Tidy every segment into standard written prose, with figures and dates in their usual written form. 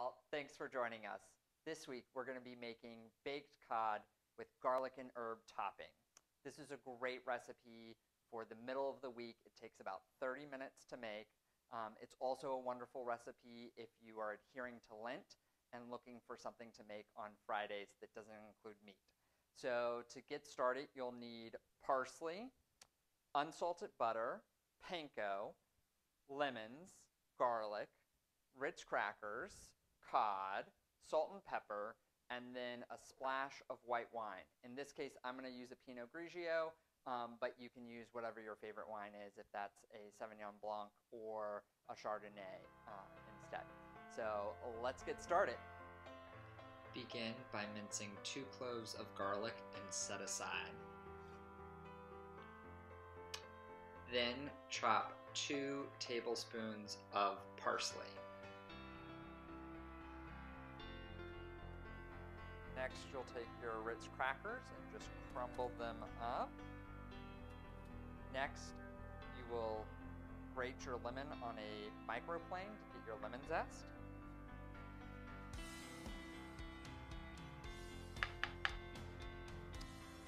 all, thanks for joining us. This week we're going to be making baked cod with garlic and herb topping. This is a great recipe for the middle of the week. It takes about 30 minutes to make. It's also a wonderful recipe if you are adhering to Lent and looking for something to make on Fridays that doesn't include meat. So to get started, you'll need parsley, unsalted butter, panko, lemons, garlic, RITZ Crackers, cod, salt and pepper, and then a splash of white wine. In this case, I'm going to use a Pinot Grigio, but you can use whatever your favorite wine is, if that's a Sauvignon Blanc or a Chardonnay instead. So let's get started. Begin by mincing 2 cloves of garlic and set aside. Then chop 2 tablespoons of parsley. Next, you'll take your RITZ Crackers and just crumble them up. Next, you will grate your lemon on a microplane to get your lemon zest.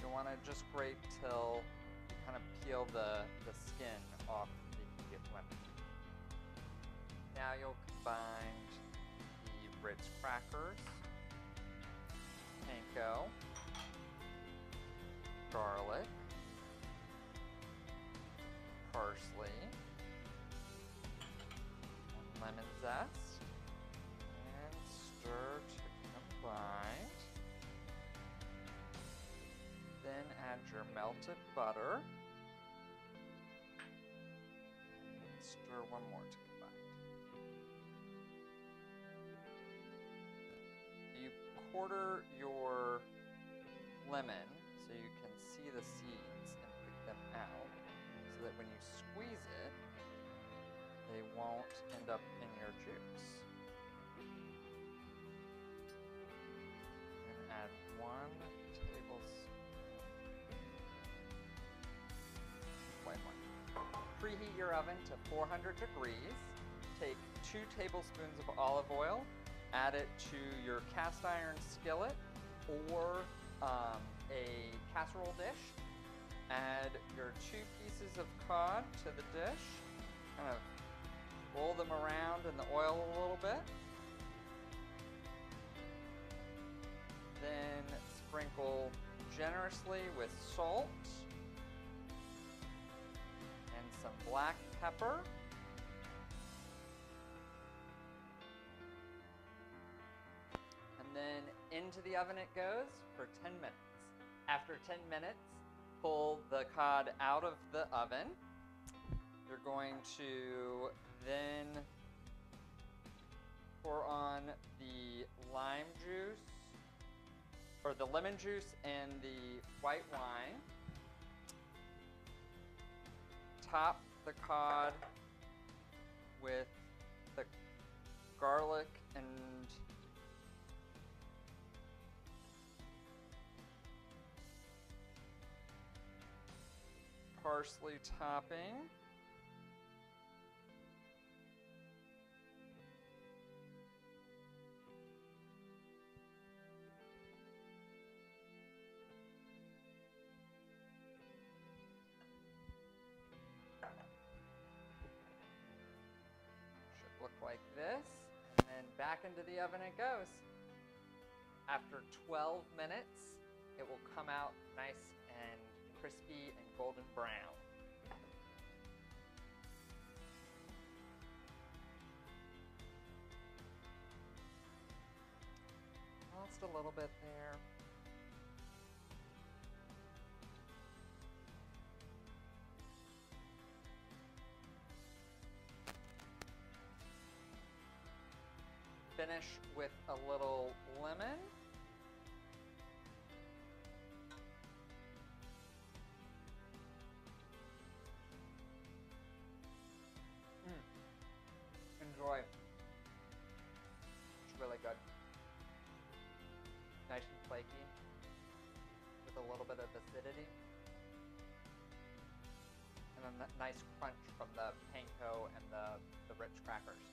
You want to just grate till you kind of peel the skin off the lemon. Now you'll combine the RITZ Crackers, panko, garlic, parsley, and lemon zest, and stir to combine. Then add your melted butter, and stir one more to combine. You quarter your lemon so you can see the seeds and pick them out, so that when you squeeze it, they won't end up in your juice. And add 1 tablespoon white wine. Preheat your oven to 400 degrees. Take 2 tablespoons of olive oil. Add it to your cast iron skillet or a casserole dish. Add your 2 pieces of cod to the dish. Kind of roll them around in the oil a little bit. Then sprinkle generously with salt and some black pepper. And then into the oven it goes for 10 minutes. After 10 minutes, pull the cod out of the oven. You're going to then pour on the lime juice, or the lemon juice and the white wine. Top the cod with the garlic and parsley topping. Should look like this, and then back into the oven it goes. After 12 minutes, it will come out nice and crispy and golden brown. Just a little bit there. Finish with a little lemon. Enjoy. It's really good. Nice and flaky with a little bit of acidity. And a nice crunch from the panko and the RITZ Crackers.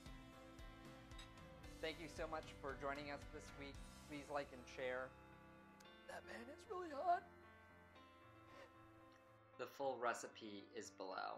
Thank you so much for joining us this week. Please like and share. That man is really hot. The full recipe is below.